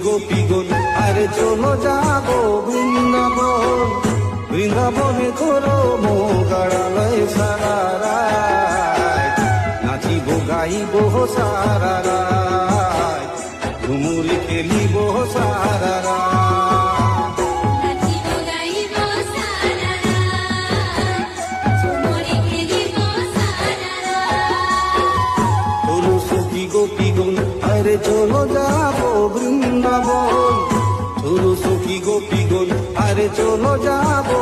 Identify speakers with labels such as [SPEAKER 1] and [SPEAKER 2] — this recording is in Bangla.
[SPEAKER 1] গোপীগণ আরে চলো যাবো বৃন্দাবন, বৃন্দাবনে করো মোগাড়ালয় সারা রাত, নাচিব গাইব সারা রাত, ঝুমুর খেলিব সারা রাত। চলো সখী গোপীগণ আরে চলো যাবো বৃন্দাবন, চলো সখী গোপীগণ আরে চলো যাবো